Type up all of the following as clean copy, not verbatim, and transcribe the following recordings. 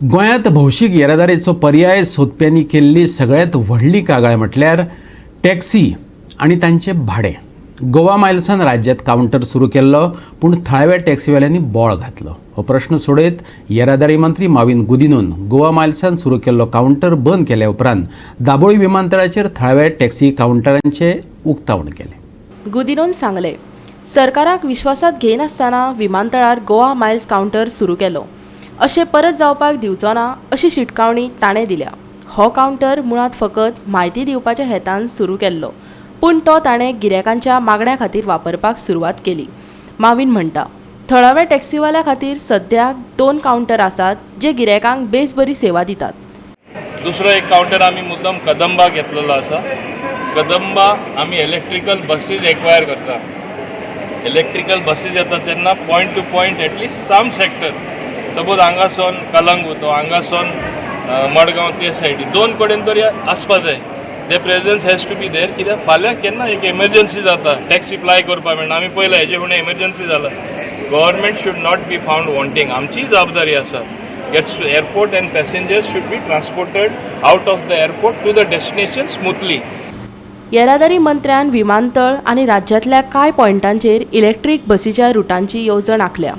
गोंयांत भौशीक येरादारीचो पर्याय सोदप्यांनी केल्ली सगळ्यांत व्हडली कागाळ म्हटल्यार टॅक्सी आनी तांचे भाडें. गोवा मायल्सान राज्यांत कावंटर सुरू केल्लो, पूण थळाव्या टॅक्सीवाल्यांनी बोळ घातलो. हो प्रश्न सोडयत येरादारी मंत्री माविन गुदिनोन गोवा मायल्सान सुरू केल्लो कावंटर बंद केल्या उपरांत दाबोळी विमानतळाचेर थळाव्या टॅक्सी कावंटरांचे उक्तावण केलें. गुदिनोन सांगले, सरकाराक विश्वासात घेयनासतना विमानतळार गोवा मायल्स कावंटर सुरू केलो. अशें परत जावपाक दिवचो ना अशी शिटकावणी ताणें दिल्या. हो कावंटर मुळात फकत म्हायती दिवपाच्या हेतान सुरू केल्लो, पूण तो ताणें गिरायकांच्या मागण्या खातीर वापरपाक सुरवात केली. माविन म्हणटा, थळाव्या टॅक्सीवाल्या खातीर सद्याक 2 कावंटर आसात जे गिरायकांक बेस बरी सेवा दितात. दुसरो एक कावंटर आमी मुद्दम कदंबा घेतलेलो आसा. कदंबा आमी इलेक्ट्रिकल बसीज एक्वायर करता. इलेक्ट्रिकल बसीज येता तेन्ना point to point at least some sector, suppose हांगासून कलंगूट वा हांगासून मडगांव ते सायडी 2 कडेन तरी आसपा जाय. The presence has to be there. कित्याक फाल्यां केन्ना एक एमर्जन्सी जाता, टॅक्सी फ्लाय करपाक मेळना. आमी पळयला हेजे फुडें एमर्जन्सी जाला. Government should not be found wanting. आमची जबाबदारी आसा. Gets to airport and passengers should be transported out of the airport to the destination smoothly. येरादारी मंत्र्यान विमानतळ आनी राज्यांतल्या कांय पॉयंटांचेर इलेक्ट्रीक बसीच्या रुटांची येवजण आंखल्या.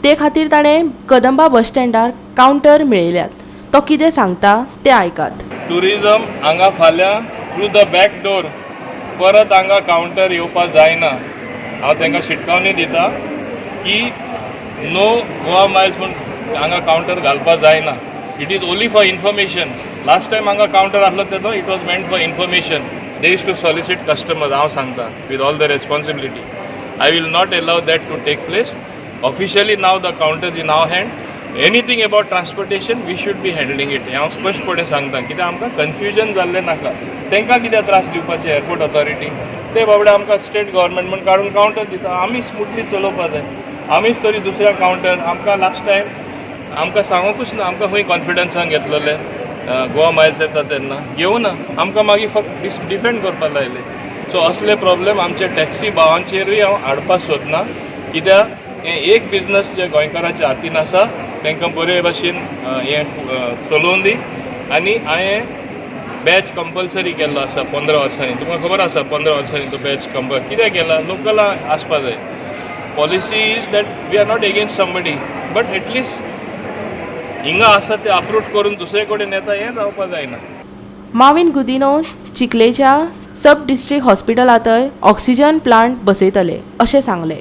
ते खातीर ताणें कदंबा बस स्टँडार कावंटर मेळयल्यात. तो कितें सांगता तें आयकात. टुरिजम हांगा फाल्यां थ्रू द बॅक डोर परत हांगा कावंटर येवपाक जायना. हांव तांकां शिटकावणी दिता की नो गोवा मायल्स म्हूण हांगा कावंटर घालपाक जायना. It is only for information. Last time हांगा कावंटर आसलो तेन्ना it was meant for information. They used to solicit customers. हांव सांगता with all the responsibility. I will not allow that to take place. Officially now the counters in our hand. Anything about transportation we should be handling it. हांव स्पश्टपणे सांगता कित्याक आमकां confusion जाल्लें नाका. तांकां कित्याक त्रास दिवपाचे एअरपोर्ट ऑथॉरिटी. ते बाबडे आमकां स्टेट गव्हर्मेंट म्हण काडून कावंटर दिता. आमी स्मूथली चलोवपाक जाय. आमीच तरी दुसऱ्या कावंटर आमकां लास्ट टायम आमकां सांगूंकूच ना. आमकां खंय कॉन्फिडन्सान घेतलेले गोवा मायल्स येता तेन्ना घेवना. आमकां मागीर फक्त डिफेंड करपाक लायले. सो असले प्रॉब्लेम आमचे टॅक्सी भावांचेरूय हांव हाडपाक सोदना. कित्याक हें एक बिजनस जे गोंयकाराच्या हातीन आसा तांकां बरे भशेन हें चलोवन दी. आनी हांवें बॅच कंपल्सरी केल्लो आसा 15 वर्सांनी. तुमकां खबर आसा 15 वर्सांनी तो बॅच कंपल्सरी कित्याक केला? लोकलां आसपा जाय. Policy is that we are not against somebody, but at least हिंगा आसा ते अप्रूव्ह करून दुसरे कडेन येता हें जावपाक जायना. माविन गुदिनोन चिखलेच्या सब डिस्ट्रिक्ट हॉस्पिटलांतय ऑक्सिजन प्लांट बसयतले अशें सांगलें.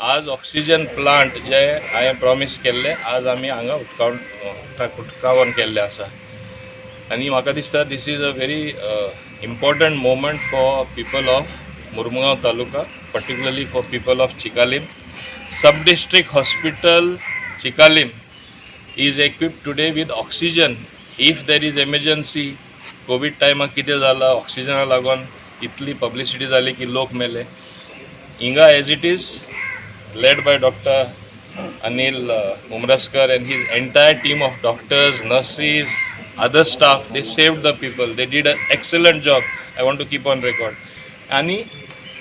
आज ऑक्सिजन प्लांट जे हांवें प्रॉमीस केल्ले आज आमी हांगा उदकावण केल्लें आसा. आनी म्हाका दिसता this is a very important moment for people of Mormugao taluka, particularly for people of Chicalim. Sub district hospital Chicalim is equipped today with oxygen. If there is emergency, Covid टायमाक कितें जालां ऑक्सिजना लागून इतली पब्लिसिटी जाली की लोक मेले. हिंगा as it is led by Dr. Anil Umraskar and his entire team of doctors, nurses, other staff, they saved the people. They did an excellent job. I want to keep on record. And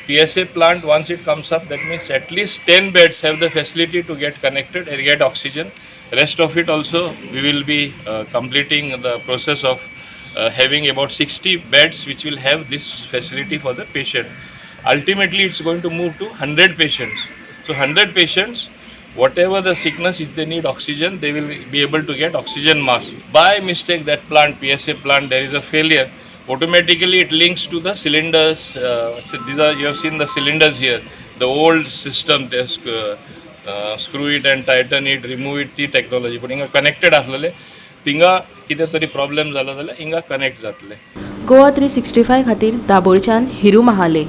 PSA plant, once it comes up, that means at least 10 beds have the facility to get connected and get oxygen. Rest of it also we will be completing the process of having about 60 beds which will have this facility for the patient. Ultimately it's going to move to 100 patients. So 100 patients, whatever the sickness, if they need oxygen, they will be able to get oxygen mask. By mistake that plant, PSA plant, there is a failure, automatically it links to the cylinders. These are, you have seen the cylinders here, the old system, screw it and tighten it, remove it, ती technology. पण हिंगा connected आसलेले थिंगा कितें तरी problem जालो जाल्यार हिंगा कनेक्ट जातले. गोवा 365 खातीर दाबोळच्यान हिरू महाले.